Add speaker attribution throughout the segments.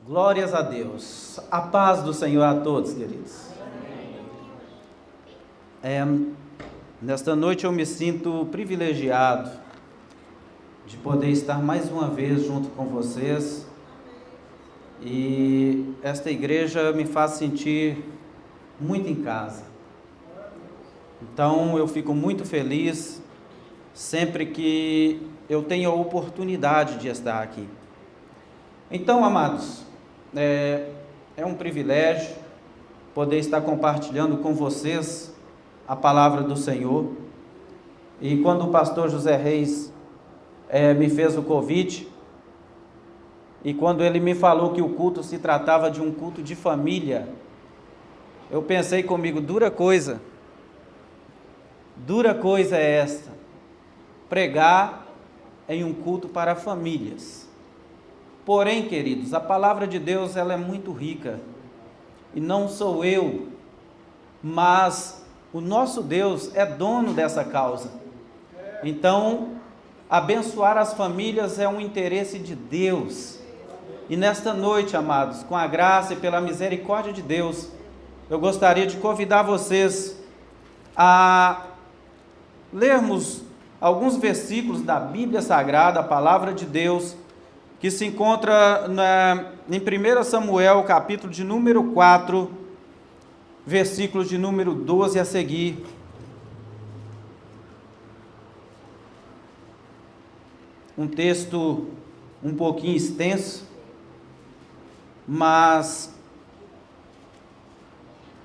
Speaker 1: Glórias a Deus. A paz do Senhor a todos, queridos. Nesta noite eu me sinto privilegiado de poder estar mais uma vez junto com vocês. E esta igreja me faz sentir muito em casa. Então eu fico muito feliz sempre que eu tenho a oportunidade de estar aqui. Então, amados, é um privilégio poder estar compartilhando com vocês a palavra do Senhor. E quando o pastor José Reis me fez o convite, e quando ele me falou que o culto se tratava de um culto de família, eu pensei comigo, dura coisa é esta, pregar em um culto para famílias. Porém, queridos, a palavra de Deus ela é muito rica, e não sou eu, mas o nosso Deus é dono dessa causa. Então, abençoar as famílias é um interesse de Deus. E nesta noite, amados, com a graça e pela misericórdia de Deus, eu gostaria de convidar vocês a lermos alguns versículos da Bíblia Sagrada, a palavra de Deus, que se encontra em 1 Samuel, capítulo de número 4, versículos de número 12 a seguir. Um texto um pouquinho extenso, mas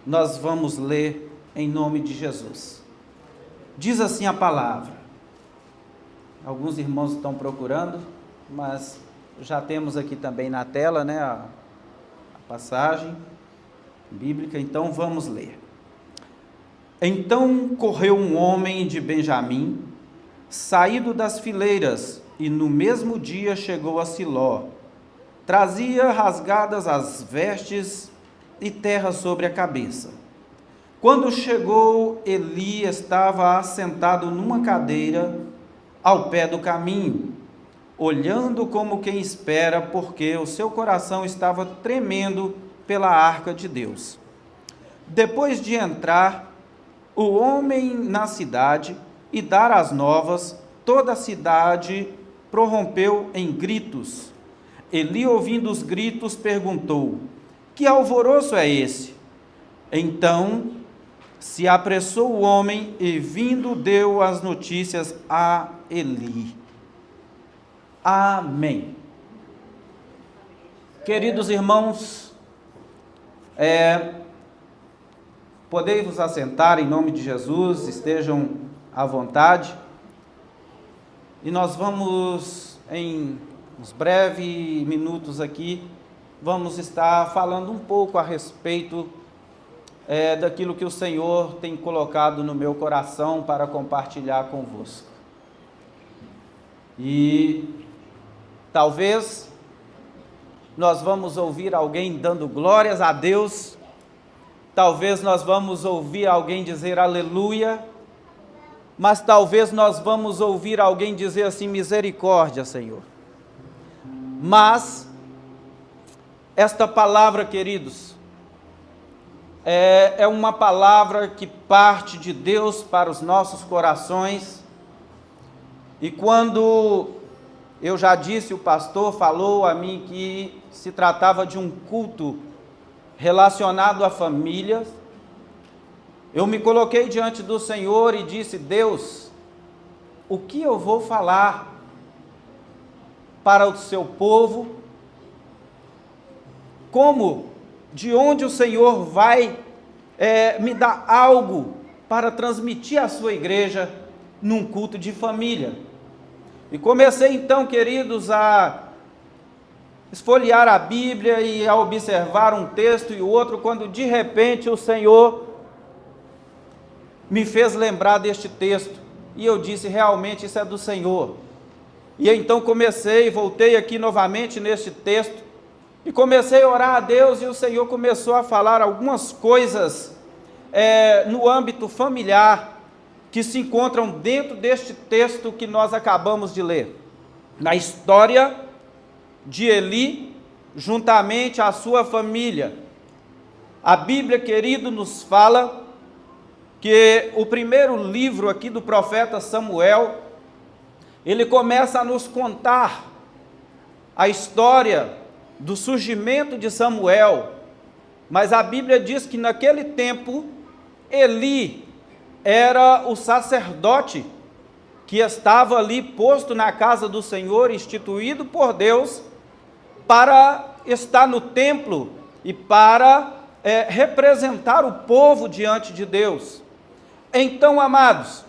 Speaker 1: nós vamos ler em nome de Jesus. Diz assim a palavra. Alguns irmãos estão procurando, mas já temos aqui também na tela, a passagem bíblica, então vamos ler. Então correu um homem de Benjamim, saído das fileiras, e no mesmo dia chegou a Siló. Trazia rasgadas as vestes e terra sobre a cabeça. Quando chegou, Eli estava assentado numa cadeira ao pé do caminho, olhando como quem espera, porque o seu coração estava tremendo pela arca de Deus. Depois de entrar o homem na cidade e dar as novas, toda a cidade prorrompeu em gritos. Eli, ouvindo os gritos, perguntou: que alvoroço é esse? Então se apressou o homem e, vindo, deu as notícias a Eli. Amém. Queridos irmãos, podei vos assentar em nome de Jesus, estejam à vontade, e nós vamos, em uns breves minutos aqui, vamos estar falando um pouco a respeito daquilo que o Senhor tem colocado no meu coração para compartilhar convosco. E talvez nós vamos ouvir alguém dando glórias a Deus, talvez nós vamos ouvir alguém dizer aleluia, mas talvez nós vamos ouvir alguém dizer assim, misericórdia, Senhor. Mas esta palavra, queridos, é uma palavra que parte de Deus para os nossos corações. E quando eu já disse, o pastor falou a mim que se tratava de um culto relacionado à família, eu me coloquei diante do Senhor e disse: Deus, o que eu vou falar para o seu povo? De onde o Senhor vai me dar algo para transmitir à sua igreja num culto de família? E comecei então, queridos, a esfolhear a Bíblia e a observar um texto e o outro, quando de repente o Senhor me fez lembrar deste texto, e eu disse: realmente isso é do Senhor. E então voltei aqui novamente neste texto, e comecei a orar a Deus, e o Senhor começou a falar algumas coisas no âmbito familiar, que se encontram dentro deste texto que nós acabamos de ler, na história de Eli juntamente à sua família. A Bíblia, querido, nos fala que o primeiro livro aqui do profeta Samuel, ele começa a nos contar a história do surgimento de Samuel, mas a Bíblia diz que naquele tempo, Eli era o sacerdote que estava ali posto na casa do Senhor, instituído por Deus, para estar no templo e para representar o povo diante de Deus. Então, amados,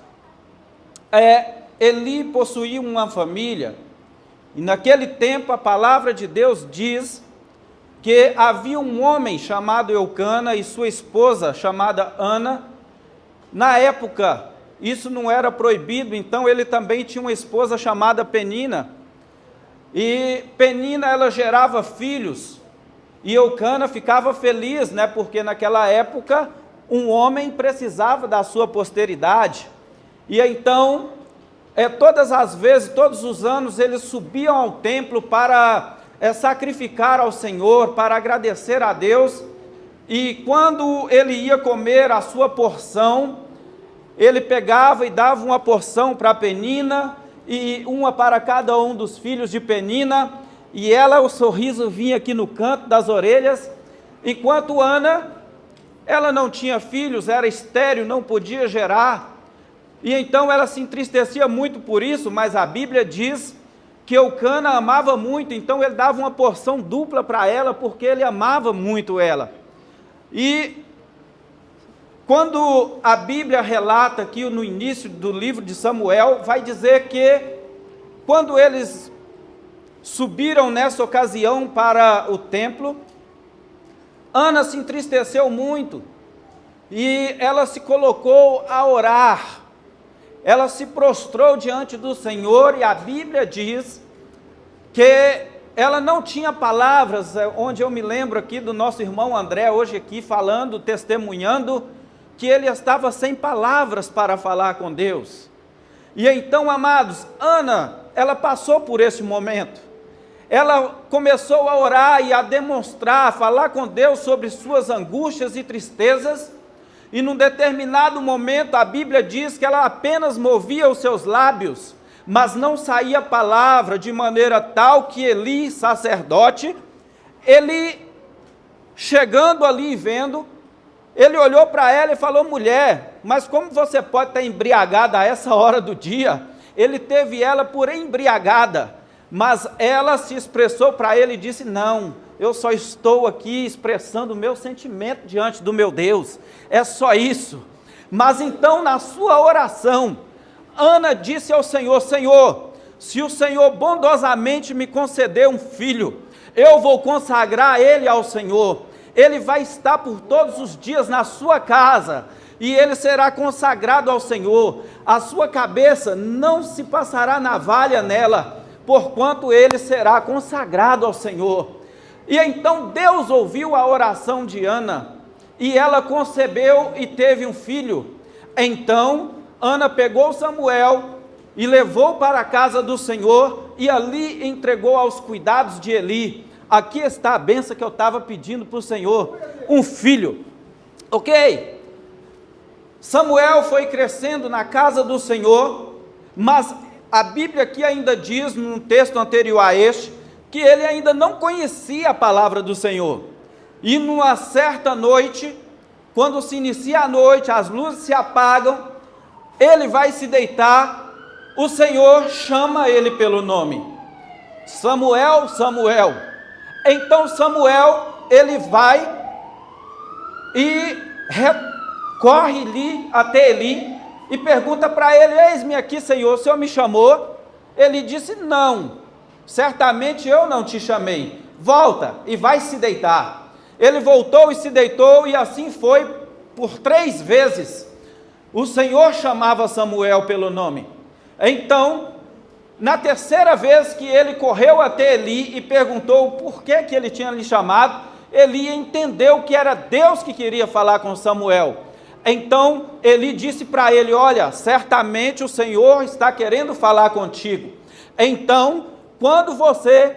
Speaker 1: Eli possuía uma família, e naquele tempo a palavra de Deus diz que havia um homem chamado Eucana e sua esposa chamada Ana. Na época, isso não era proibido, então ele também tinha uma esposa chamada Penina, e Penina, ela gerava filhos, e Eucana ficava feliz, porque naquela época um homem precisava da sua posteridade, e então, todas as vezes, todos os anos, eles subiam ao templo para sacrificar ao Senhor, para agradecer a Deus, e quando ele ia comer a sua porção, ele pegava e dava uma porção para Penina, e uma para cada um dos filhos de Penina, e ela, o sorriso vinha aqui no canto das orelhas, enquanto Ana, ela não tinha filhos, era estéril, não podia gerar, e então ela se entristecia muito por isso, mas a Bíblia diz que Eucana amava muito, então ele dava uma porção dupla para ela, porque ele amava muito ela. E quando a Bíblia relata aqui no início do livro de Samuel, vai dizer que quando eles subiram nessa ocasião para o templo, Ana se entristeceu muito e ela se colocou a orar, ela se prostrou diante do Senhor, e a Bíblia diz que ela não tinha palavras, onde eu me lembro aqui do nosso irmão André, hoje aqui falando, testemunhando, que ele estava sem palavras para falar com Deus. E então, amados, Ana, ela passou por esse momento, ela começou a orar e a demonstrar, a falar com Deus sobre suas angústias e tristezas, e num determinado momento a Bíblia diz que ela apenas movia os seus lábios, mas não saía palavra, de maneira tal que Eli, sacerdote, ele chegando ali e vendo, ele olhou para ela e falou: mulher, mas como você pode estar embriagada a essa hora do dia? Ele teve ela por embriagada, mas ela se expressou para ele e disse: não, eu só estou aqui expressando o meu sentimento diante do meu Deus, é só isso. Mas então, na sua oração, Ana disse ao Senhor: Senhor, se o Senhor bondosamente me conceder um filho, eu vou consagrar ele ao Senhor, ele vai estar por todos os dias na sua casa, e ele será consagrado ao Senhor, a sua cabeça não se passará navalha nela, porquanto ele será consagrado ao Senhor. E então Deus ouviu a oração de Ana, e ela concebeu e teve um filho. Então Ana pegou Samuel e levou para a casa do Senhor, e ali entregou aos cuidados de Eli. Aqui está a bênção que eu estava pedindo para o Senhor, um filho, ok? Samuel foi crescendo na casa do Senhor, mas a Bíblia aqui ainda diz, num texto anterior a este, que ele ainda não conhecia a palavra do Senhor. E numa certa noite, quando se inicia a noite, as luzes se apagam, ele vai se deitar, o Senhor chama ele pelo nome: Samuel, Samuel. Então Samuel, ele vai e corre-lhe até Eli e pergunta para ele: eis-me aqui, Senhor, o Senhor me chamou? Ele disse: não, certamente eu não te chamei, volta e vai se deitar. Ele voltou e se deitou, e assim foi por 3 vezes. O Senhor chamava Samuel pelo nome. Então, na terceira vez que ele correu até Eli e perguntou por que ele tinha lhe chamado, Eli entendeu que era Deus que queria falar com Samuel. Então Eli disse para ele: olha, certamente o Senhor está querendo falar contigo. Então, quando você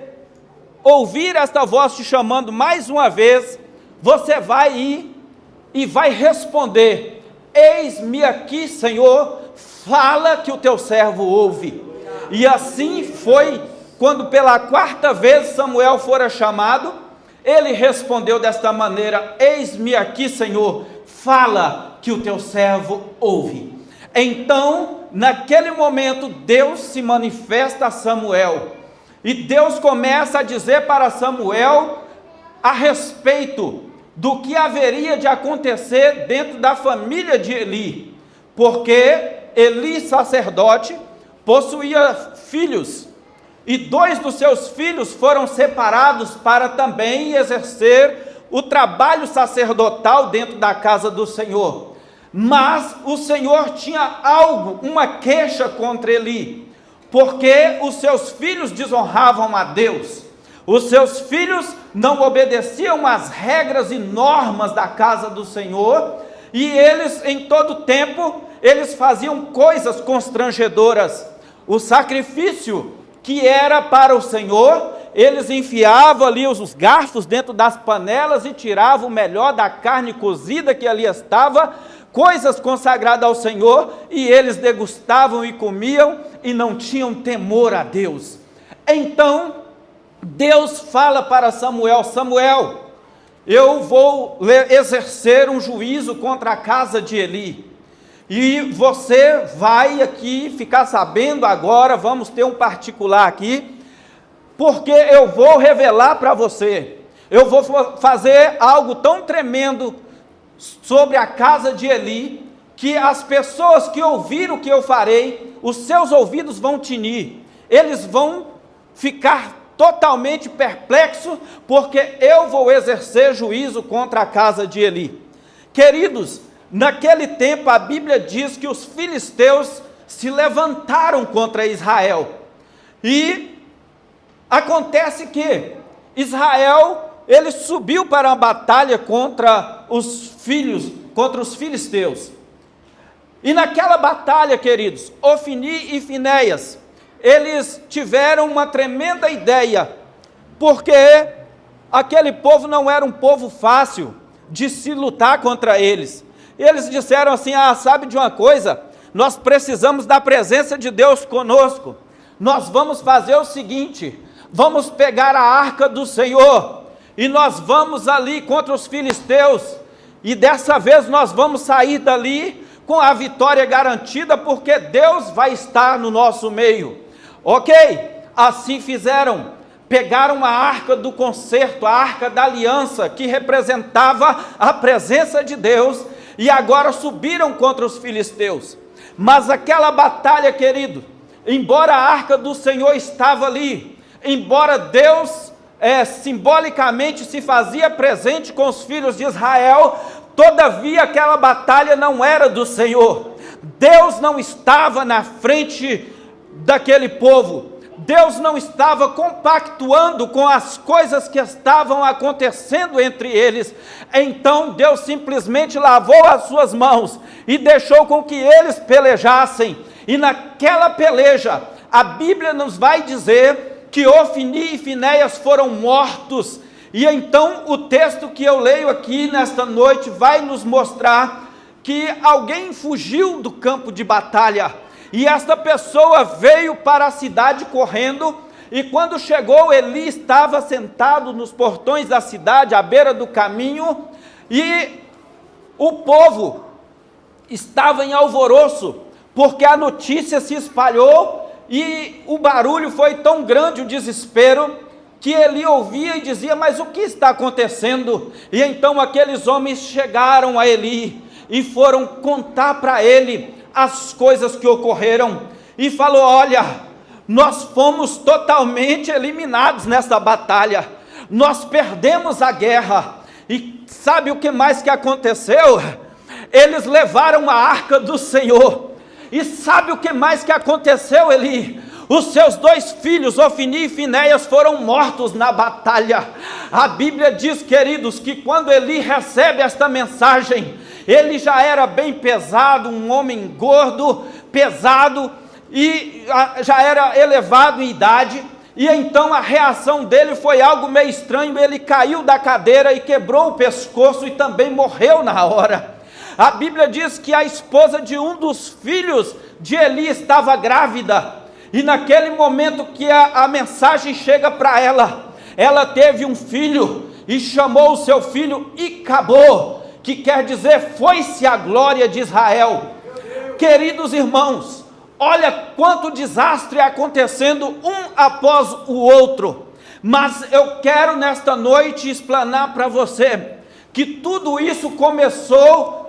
Speaker 1: ouvir esta voz te chamando mais uma vez, você vai ir e vai responder: eis-me aqui, Senhor, fala que o teu servo ouve. E assim foi, quando pela quarta vez Samuel fora chamado, ele respondeu desta maneira: eis-me aqui, Senhor, fala que o teu servo ouve. Então, naquele momento, Deus se manifesta a Samuel, e Deus começa a dizer para Samuel a respeito do que haveria de acontecer dentro da família de Eli, porque Eli, sacerdote, possuía filhos, e 2 dos seus filhos foram separados para também exercer o trabalho sacerdotal dentro da casa do Senhor. Mas o Senhor tinha uma queixa contra Eli, porque os seus filhos desonravam a Deus, os seus filhos não obedeciam às regras e normas da casa do Senhor, e eles, em todo tempo, eles faziam coisas constrangedoras. O sacrifício que era para o Senhor, eles enfiavam ali os garfos dentro das panelas e tiravam o melhor da carne cozida que ali estava, coisas consagradas ao Senhor, e eles degustavam e comiam, e não tinham temor a Deus. Então, Deus fala para Samuel: Samuel, eu vou exercer um juízo contra a casa de Eli, e você vai aqui ficar sabendo agora, vamos ter um particular aqui, porque eu vou revelar para você, eu vou fazer algo tão tremendo sobre a casa de Eli, que as pessoas que ouviram o que eu farei, os seus ouvidos vão tinir, eles vão ficar totalmente perplexos, porque eu vou exercer juízo contra a casa de Eli. Queridos, naquele tempo a Bíblia diz que os filisteus se levantaram contra Israel, e acontece que Israel, ele subiu para a batalha contra os filisteus, e naquela batalha, queridos, Ofni e Finéias, eles tiveram uma tremenda ideia, porque aquele povo não era um povo fácil de se lutar contra eles. Eles disseram assim: sabe de uma coisa, nós precisamos da presença de Deus conosco, nós vamos fazer o seguinte, vamos pegar a arca do Senhor, e nós vamos ali contra os filisteus, e dessa vez nós vamos sair dali com a vitória garantida, porque Deus vai estar no nosso meio. Ok, assim fizeram, pegaram a arca do concerto, a arca da aliança, que representava a presença de Deus, e agora subiram contra os filisteus. Mas aquela batalha, querido, embora a arca do Senhor estava ali, embora Deus simbolicamente se fazia presente com os filhos de Israel, todavia aquela batalha não era do Senhor. Deus não estava na frente daquele povo, Deus não estava compactuando com as coisas que estavam acontecendo entre eles. Então Deus simplesmente lavou as suas mãos e deixou com que eles pelejassem, e naquela peleja a Bíblia nos vai dizer que Ofni e Finéias foram mortos. E então o texto que eu leio aqui nesta noite vai nos mostrar que alguém fugiu do campo de batalha, e esta pessoa veio para a cidade correndo, e quando chegou, Eli estava sentado nos portões da cidade, à beira do caminho, e o povo estava em alvoroço, porque a notícia se espalhou, e o barulho foi tão grande, o desespero, que Eli ouvia e dizia: mas o que está acontecendo? E então aqueles homens chegaram a Eli, e foram contar para ele as coisas que ocorreram, e falou: olha, nós fomos totalmente eliminados nessa batalha, nós perdemos a guerra, e sabe o que mais que aconteceu? Eles levaram a arca do Senhor, e sabe o que mais que aconteceu, Eli? Os seus 2 filhos, Ofni e Finéias, foram mortos na batalha. A Bíblia diz, queridos, que quando Eli recebe esta mensagem, ele já era bem pesado, um homem gordo, pesado, e já era elevado em idade, E então a reação dele foi algo meio estranho, ele caiu da cadeira e quebrou o pescoço e também morreu na hora. A Bíblia diz que a esposa de um dos filhos de Eli estava grávida, e naquele momento que a mensagem chega para ela, ela teve um filho, e chamou o seu filho Icabô, que quer dizer, foi-se a glória de Israel. Queridos irmãos, olha quanto desastre acontecendo um após o outro, mas eu quero nesta noite explanar para você, que tudo isso começou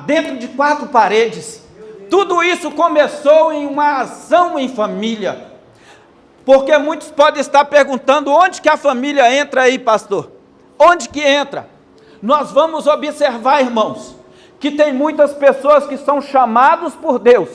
Speaker 1: dentro de 4 paredes, tudo isso começou em uma ação em família, porque muitos podem estar perguntando, onde que a família entra aí, pastor? Onde que entra? Nós vamos observar, irmãos, que tem muitas pessoas que são chamados por Deus,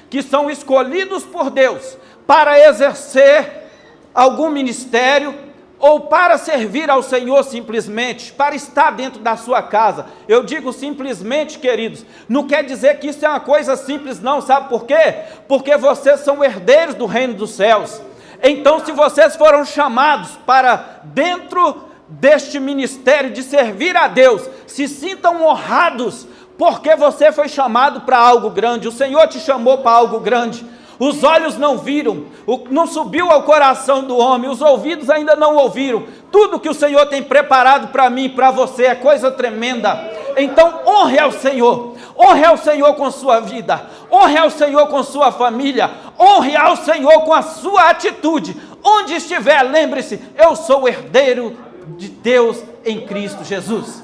Speaker 1: que são escolhidos por Deus, para exercer algum ministério, ou para servir ao Senhor simplesmente, para estar dentro da sua casa. Eu digo simplesmente, queridos, não quer dizer que isso é uma coisa simples não, sabe por quê? Porque vocês são herdeiros do reino dos céus. Então, se vocês foram chamados para dentro deste ministério de servir a Deus, se sintam honrados, porque você foi chamado para algo grande, o Senhor te chamou para algo grande. Os olhos não viram, não subiu ao coração do homem, os ouvidos ainda não ouviram, tudo que o Senhor tem preparado para mim e para você é coisa tremenda. Então honre ao Senhor com sua vida, honre ao Senhor com sua família, honre ao Senhor com a sua atitude, onde estiver, lembre-se, eu sou o herdeiro de Deus em Cristo Jesus.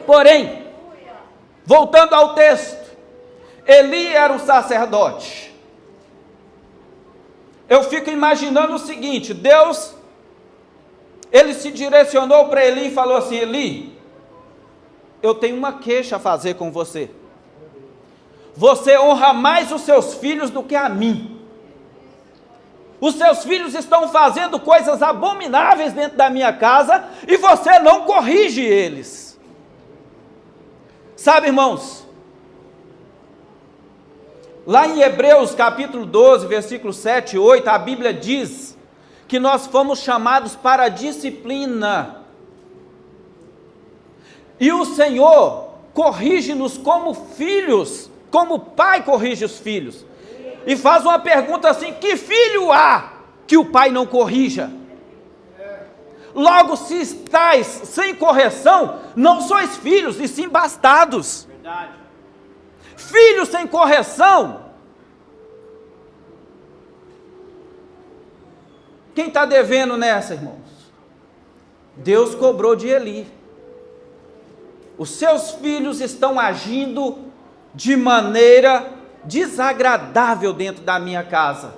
Speaker 1: Porém, voltando ao texto, Eli era um sacerdote. Eu fico imaginando o seguinte, Deus, ele se direcionou para Eli e falou assim, Eli, eu tenho uma queixa a fazer com você. Você honra mais os seus filhos do que a mim. Os seus filhos estão fazendo coisas abomináveis dentro da minha casa e você não corrige eles. Sabe, irmãos, lá em Hebreus capítulo 12, versículos 7 e 8, a Bíblia diz que nós fomos chamados para a disciplina. E o Senhor corrige-nos como filhos, como o pai corrige os filhos. E faz uma pergunta assim, que filho há que o pai não corrija? Logo, se estáis sem correção, não sois filhos, e sim bastados. Verdade. Filhos sem correção. Quem está devendo nessa, irmãos? Deus cobrou de Eli. Os seus filhos estão agindo de maneira desagradável dentro da minha casa,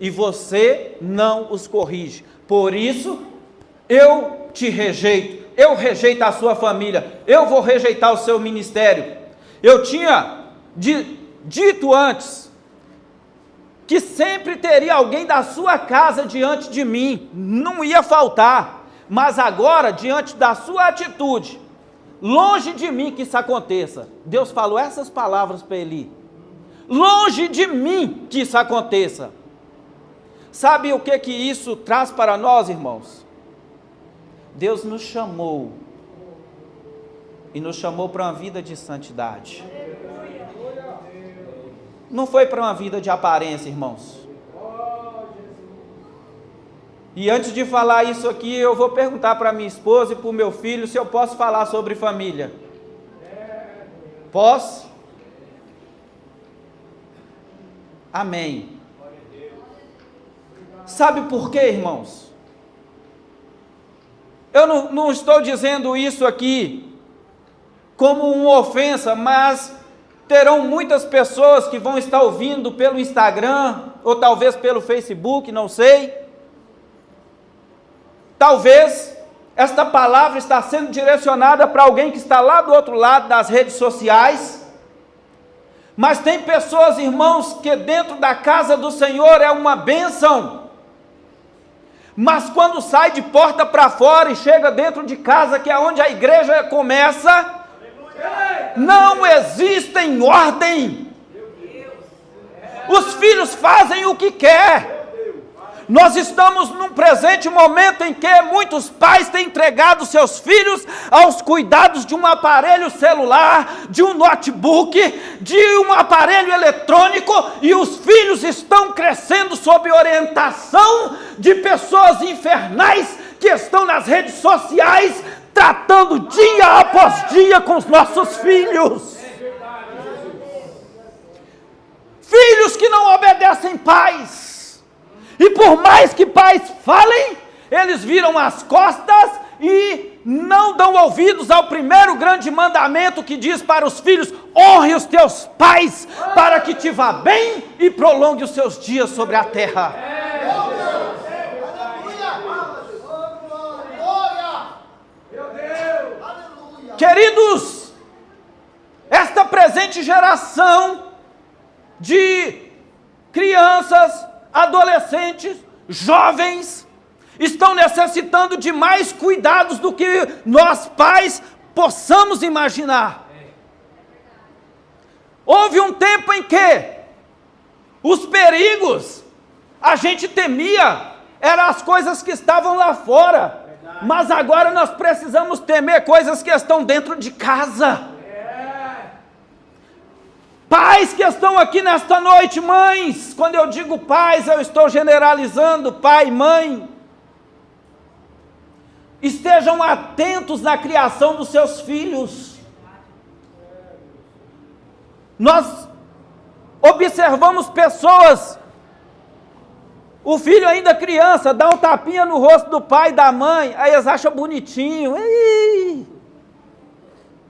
Speaker 1: e você não os corrige. Por isso, eu te rejeito, eu rejeito a sua família, eu vou rejeitar o seu ministério. Eu tinha dito antes, que sempre teria alguém da sua casa diante de mim, não ia faltar, mas agora, diante da sua atitude, longe de mim que isso aconteça. Deus falou essas palavras para Eli, longe de mim que isso aconteça. Sabe o que isso traz para nós, irmãos? Deus nos chamou, e nos chamou para uma vida de santidade. Não foi para uma vida de aparência, irmãos. E antes de falar isso aqui, eu vou perguntar para minha esposa e para o meu filho se eu posso falar sobre família. Posso? Amém. Sabe por quê, irmãos? Eu não estou dizendo isso aqui como uma ofensa, mas terão muitas pessoas que vão estar ouvindo pelo Instagram, ou talvez pelo Facebook, não sei. Talvez esta palavra está sendo direcionada para alguém que está lá do outro lado das redes sociais, mas tem pessoas, irmãos, que dentro da casa do Senhor é uma bênção, mas quando sai de porta para fora e chega dentro de casa, que é onde a igreja começa, não existem ordem. Os filhos fazem o que quer. Nós estamos num presente momento em que muitos pais têm entregado seus filhos aos cuidados de um aparelho celular, de um notebook, de um aparelho eletrônico, e os filhos estão crescendo sob orientação de pessoas infernais que estão nas redes sociais, tratando dia após dia com os nossos filhos. Filhos que não obedecem pais. E por mais que pais falem, eles viram as costas e não dão ouvidos ao primeiro grande mandamento que diz para os filhos: honre os teus pais, para que te vá bem e prolongue os seus dias sobre a terra. Queridos, esta presente geração de crianças, adolescentes, jovens, estão necessitando de mais cuidados do que nós pais possamos imaginar. Houve um tempo em que os perigos a gente temia, eram as coisas que estavam lá fora, mas agora nós precisamos temer coisas que estão dentro de casa. Pais que estão aqui nesta noite, mães, quando eu digo pais, eu estou generalizando, pai, mãe, estejam atentos na criação dos seus filhos. Nós observamos pessoas, o filho ainda criança, dá um tapinha no rosto do pai e da mãe, aí eles acham bonitinho,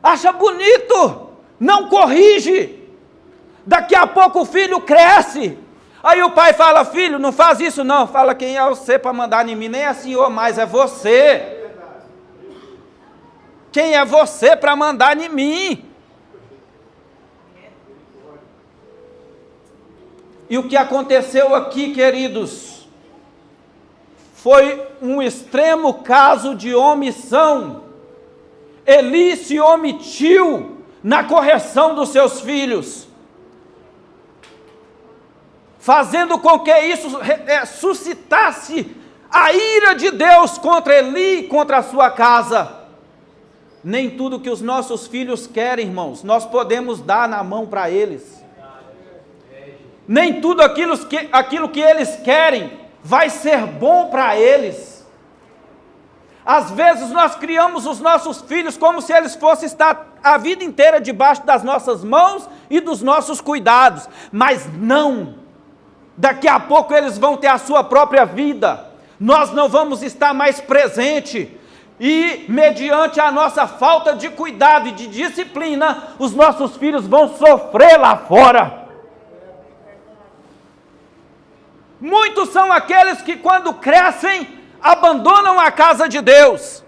Speaker 1: acha bonito, não corrige. Daqui a pouco o filho cresce, aí o pai fala: filho, não faz isso não. Fala: quem é você para mandar em mim? Nem é senhor mais, é você. Quem é você para mandar em mim? E o que aconteceu aqui, queridos, foi um extremo caso de omissão. Eli se omitiu na correção dos seus filhos, fazendo com que isso suscitasse a ira de Deus contra Eli e contra a sua casa. Nem tudo que os nossos filhos querem, irmãos, nós podemos dar na mão para eles. Nem tudo aquilo que eles querem vai ser bom para eles. Às vezes nós criamos os nossos filhos como se eles fossem estar a vida inteira debaixo das nossas mãos e dos nossos cuidados, mas não. Daqui a pouco eles vão ter a sua própria vida, nós não vamos estar mais presentes, e mediante a nossa falta de cuidado e de disciplina, os nossos filhos vão sofrer lá fora. Muitos são aqueles que quando crescem, abandonam a casa de Deus.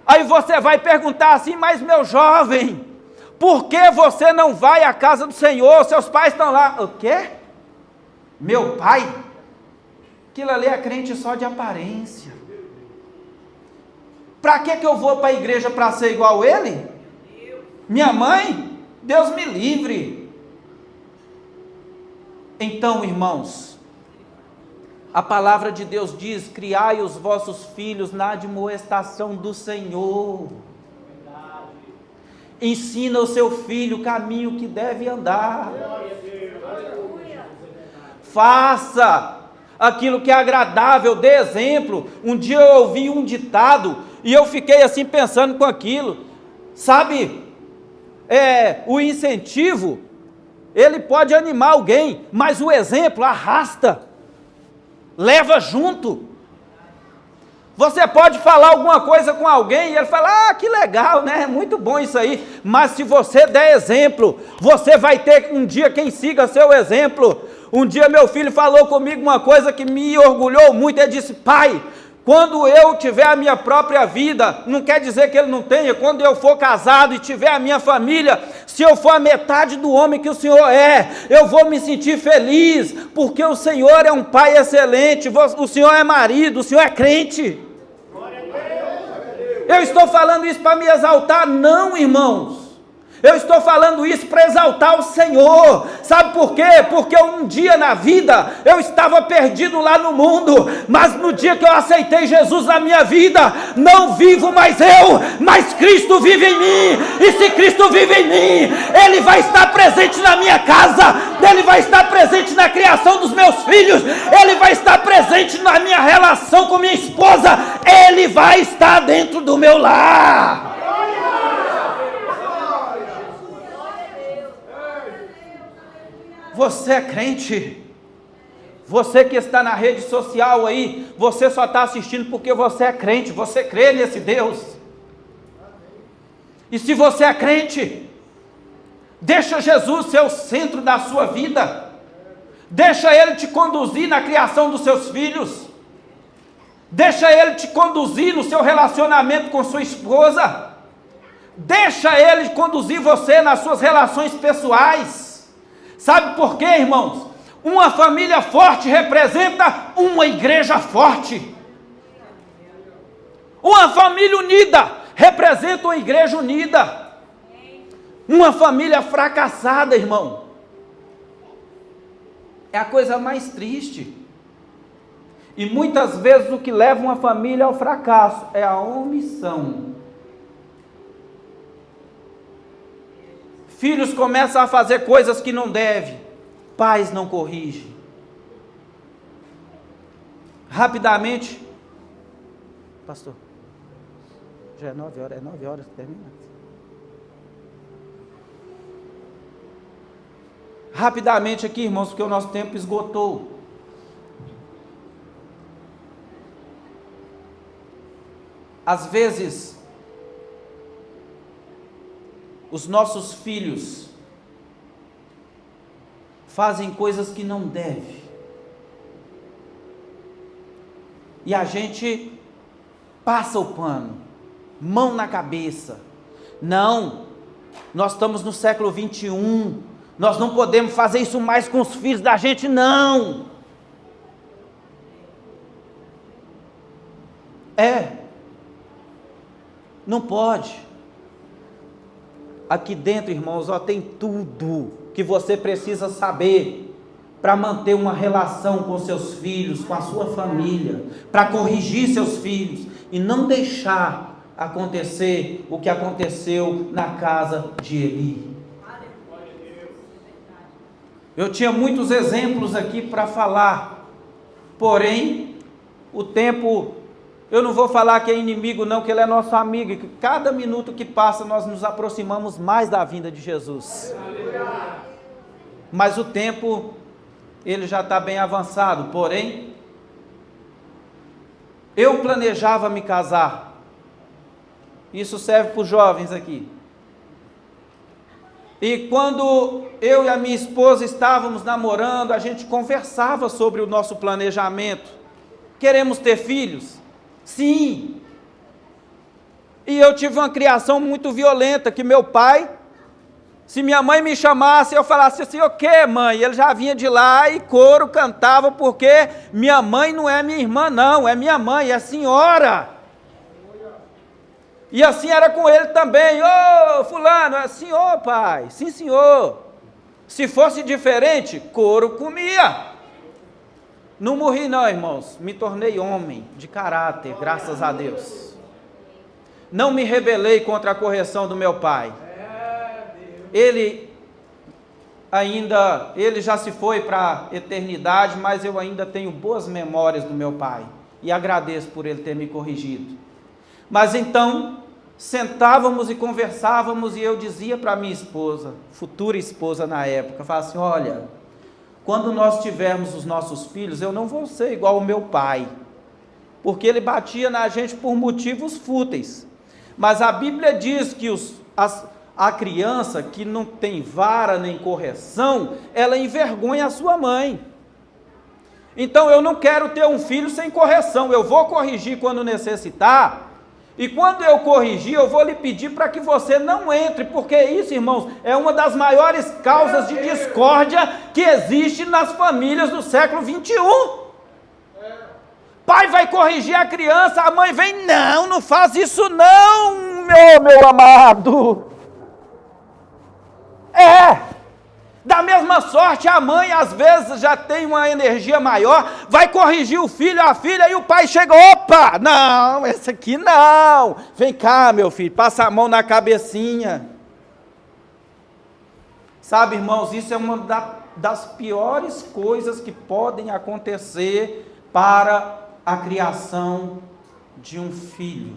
Speaker 1: Aí você vai perguntar assim: mas meu jovem, por que você não vai à casa do Senhor? Seus pais estão lá. O quê? Meu pai? Aquilo ali é crente só de aparência. Para que eu vou para a igreja para ser igual ele? Minha mãe? Deus me livre. Então, irmãos, a palavra de Deus diz: criai os vossos filhos na admoestação do Senhor. Ensina o seu filho o caminho que deve andar. Faça aquilo que é agradável, dê exemplo. Um dia eu ouvi um ditado e eu fiquei assim pensando com aquilo. Sabe, o incentivo, ele pode animar alguém, mas o exemplo arrasta, leva junto. Você pode falar alguma coisa com alguém e ele fala: que legal, né? Muito bom isso aí. Mas se você der exemplo, você vai ter um dia quem siga seu exemplo. Um dia meu filho falou comigo uma coisa que me orgulhou muito. Ele disse: pai, quando eu tiver a minha própria vida, não quer dizer que ele não tenha, quando eu for casado e tiver a minha família, se eu for a metade do homem que o Senhor é, eu vou me sentir feliz, porque o Senhor é um pai excelente, o Senhor é marido, o Senhor é crente. Eu estou falando isso para me exaltar? Não, irmãos. Eu estou falando isso para exaltar o Senhor. Sabe por quê? Porque um dia na vida eu estava perdido lá no mundo, mas no dia que eu aceitei Jesus na minha vida, não vivo mais eu, mas Cristo vive em mim. E se Cristo vive em mim, Ele vai estar presente na minha casa, Ele vai estar presente na criação dos meus filhos, Ele vai estar presente na minha relação com minha esposa, Ele vai estar dentro do meu lar. Você é crente? Você que está na rede social aí, você só está assistindo porque você é crente, você crê nesse Deus. E se você é crente, deixa Jesus ser o centro da sua vida, deixa Ele te conduzir na criação dos seus filhos, deixa Ele te conduzir no seu relacionamento com sua esposa, deixa Ele conduzir você nas suas relações pessoais. Sabe por quê, irmãos? Uma família forte representa uma igreja forte. Uma família unida representa uma igreja unida. Uma família fracassada, irmão, é a coisa mais triste. E muitas vezes o que leva uma família ao fracasso é a omissão. Filhos começam a fazer coisas que não devem, pais não corrigem. Rapidamente, pastor, já é 9 horas que termina. Rapidamente aqui, irmãos, porque o nosso tempo esgotou. Às vezes, os nossos filhos fazem coisas que não devem. E a gente passa o pano, mão na cabeça. Não, nós estamos no século 21, nós não podemos fazer isso mais com os filhos da gente, não. Não pode. Aqui dentro, irmãos, tem tudo que você precisa saber para manter uma relação com seus filhos, com a sua família, para corrigir seus filhos e não deixar acontecer o que aconteceu na casa de Eli. Eu tinha muitos exemplos aqui para falar, porém, o tempo... Eu não vou falar que é inimigo não, que ele é nosso amigo, e que cada minuto que passa nós nos aproximamos mais da vinda de Jesus. Mas o tempo, ele já está bem avançado, porém, eu planejava me casar. Isso serve para os jovens aqui. E quando eu e a minha esposa estávamos namorando, a gente conversava sobre o nosso planejamento. Queremos ter filhos? Sim. E eu tive uma criação muito violenta, que meu pai, se minha mãe me chamasse, eu falasse assim, o quê, mãe? Ele já vinha de lá e coro cantava, porque minha mãe não é minha irmã, não, é minha mãe, é a senhora. E assim era com ele também, ô fulano, é senhor, pai, sim senhor. Se fosse diferente, coro comia. Não morri não, irmãos, me tornei homem de caráter, graças a Deus. Não me rebelei contra a correção do meu pai. Ele já se foi para a eternidade, mas eu ainda tenho boas memórias do meu pai. E agradeço por ele ter me corrigido. Mas então, sentávamos e conversávamos e eu dizia para minha esposa, futura esposa na época, eu falava assim, olha... Quando nós tivermos os nossos filhos, eu não vou ser igual ao meu pai, porque ele batia na gente por motivos fúteis. Mas a Bíblia diz que a criança que não tem vara nem correção, ela envergonha a sua mãe. Então eu não quero ter um filho sem correção, eu vou corrigir quando necessitar, e quando eu corrigir, eu vou lhe pedir para que você não entre, porque isso, irmãos, é uma das maiores causas de discórdia que existe nas famílias do século 21. Pai vai corrigir a criança, a mãe vem, não faz isso não, meu amado. Da mesma sorte, a mãe às vezes já tem uma energia maior, vai corrigir o filho, a filha, e o pai chega, opa, não, essa aqui não, vem cá meu filho, passa a mão na cabecinha. Sabe, irmãos, isso é uma das piores coisas que podem acontecer para a criação de um filho.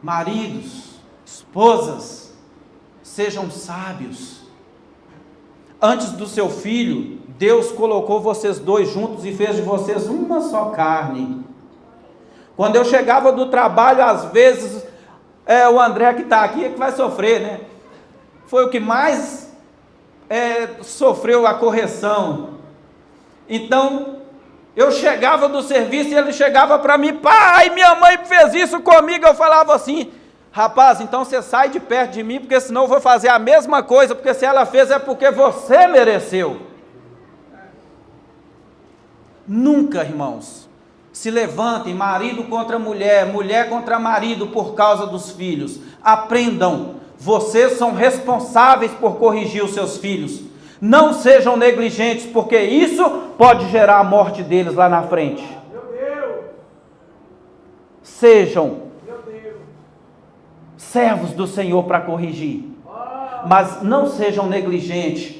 Speaker 1: Maridos, esposas, sejam sábios. Antes do seu filho, Deus colocou vocês dois juntos e fez de vocês uma só carne. Quando eu chegava do trabalho, às vezes, o André que está aqui é que vai sofrer, né? Foi o que mais sofreu a correção. Então, eu chegava do serviço e ele chegava para mim, pai, minha mãe fez isso comigo. Eu falava assim, rapaz, então você sai de perto de mim, porque senão eu vou fazer a mesma coisa, porque se ela fez é porque você mereceu. Nunca, irmãos, se levantem marido contra mulher, mulher contra marido por causa dos filhos. Aprendam, vocês são responsáveis por corrigir os seus filhos. Não sejam negligentes, porque isso pode gerar a morte deles lá na frente. Sejam servos do Senhor para corrigir, mas não sejam negligentes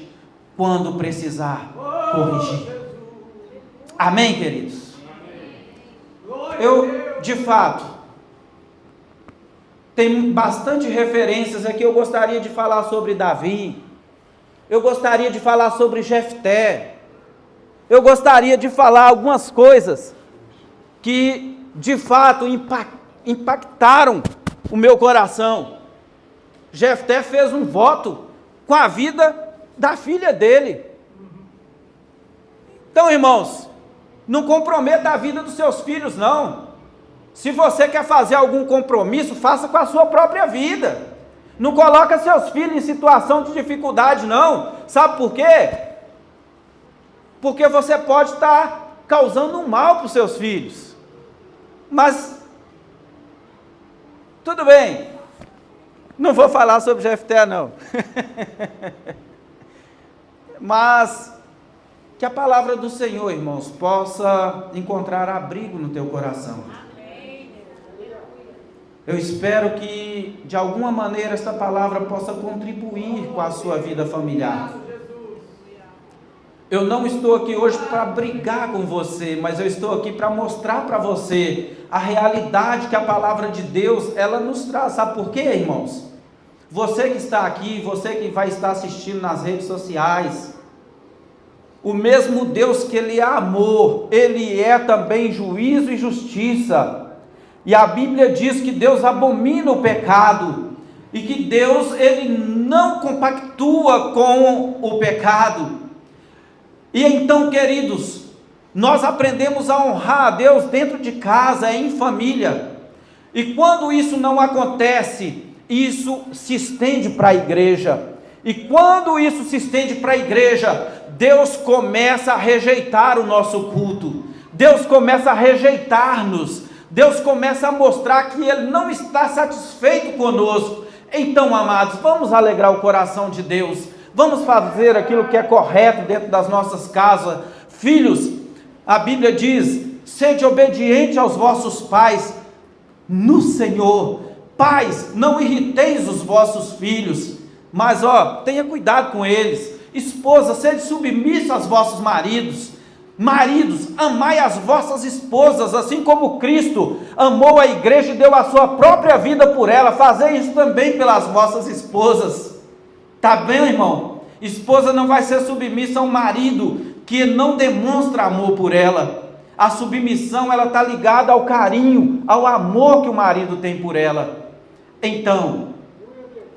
Speaker 1: quando precisar corrigir. Amém, queridos? Eu, de fato, tem bastante referências aqui. Eu gostaria de falar sobre Davi, eu gostaria de falar sobre Jefté, eu gostaria de falar algumas coisas que de fato impactaram o meu coração. Jefté fez um voto com a vida da filha dele. Então, irmãos, não comprometa a vida dos seus filhos, não. Se você quer fazer algum compromisso, faça com a sua própria vida. Não coloca seus filhos em situação de dificuldade, não. Sabe por quê? Porque você pode estar causando um mal para os seus filhos. Mas, tudo bem. Não vou falar sobre Jefté, não. Mas, que a palavra do Senhor, irmãos, possa encontrar abrigo no teu coração. Eu espero que, de alguma maneira, esta palavra possa contribuir com a sua vida familiar. Eu não estou aqui hoje para brigar com você, mas eu estou aqui para mostrar para você a realidade que a palavra de Deus, ela nos traz. Sabe por quê, irmãos? Você que está aqui, você que vai estar assistindo nas redes sociais, o mesmo Deus que Ele é amor, Ele é também juízo e justiça. E a Bíblia diz que Deus abomina o pecado, e que Deus, Ele não compactua com o pecado. E então, queridos, nós aprendemos a honrar a Deus dentro de casa, em família. E quando isso não acontece, isso se estende para a igreja. E quando isso se estende para a igreja, Deus começa a rejeitar o nosso culto. Deus começa a rejeitar-nos. Deus começa a mostrar que Ele não está satisfeito conosco. Então, amados, vamos alegrar o coração de Deus. Vamos fazer aquilo que é correto dentro das nossas casas. Filhos, a Bíblia diz, sede obediente aos vossos pais no Senhor. Pais, não irriteis os vossos filhos, mas tenha cuidado com eles. Esposa, sede submissa aos vossos maridos. Maridos, amai as vossas esposas, assim como Cristo amou a igreja e deu a sua própria vida por ela. Fazei isso também pelas vossas esposas. Tá bem, irmão? Esposa não vai ser submissa a um marido que não demonstra amor por ela. A submissão, ela está ligada ao carinho, ao amor que o marido tem por ela. Então,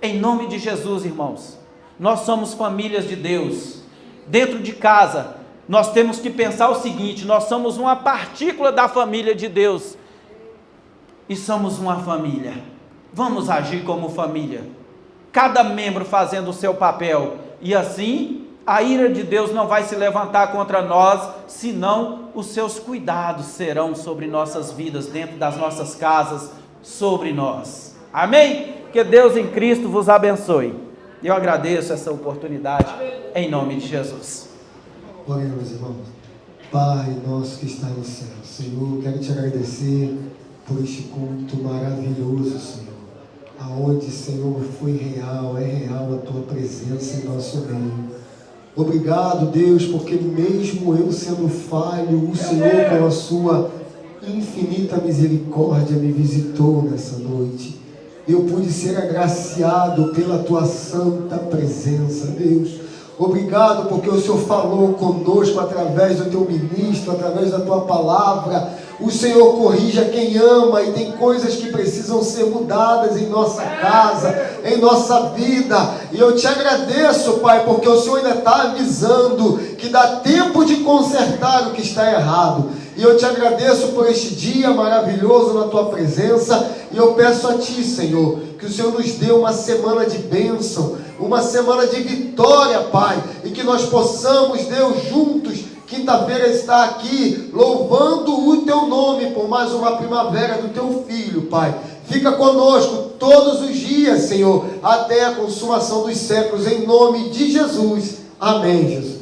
Speaker 1: em nome de Jesus, irmãos, nós somos famílias de Deus. Dentro de casa, nós temos que pensar o seguinte: nós somos uma partícula da família de Deus. E somos uma família. Vamos agir como família. Cada membro fazendo o seu papel. E assim, a ira de Deus não vai se levantar contra nós, senão os seus cuidados serão sobre nossas vidas, dentro das nossas casas, sobre nós. Amém? Que Deus em Cristo vos abençoe. Eu agradeço essa oportunidade, em nome de Jesus.
Speaker 2: Oremos, irmãos. Pai nosso que está no céu, Senhor, quero te agradecer por este culto maravilhoso, Senhor, aonde, Senhor, foi real, é real a tua presença em nosso meio. Obrigado, Deus, porque mesmo eu sendo falho, o Senhor, com a sua infinita misericórdia, me visitou nessa noite. Eu pude ser agraciado pela tua santa presença, Deus. Obrigado porque o Senhor falou conosco através do teu ministro, através da tua palavra. O Senhor corrige a quem ama, e tem coisas que precisam ser mudadas em nossa casa, em nossa vida. E eu te agradeço, Pai, porque o Senhor ainda está avisando que dá tempo de consertar o que está errado. E eu te agradeço por este dia maravilhoso na tua presença. E eu peço a ti, Senhor, que o Senhor nos dê uma semana de bênção, uma semana de vitória, Pai, e que nós possamos, Deus, juntos, quinta-feira, estar aqui louvando o teu nome por mais uma primavera do teu filho, Pai. Fica conosco todos os dias, Senhor, até a consumação dos séculos, em nome de Jesus. Amém, Jesus.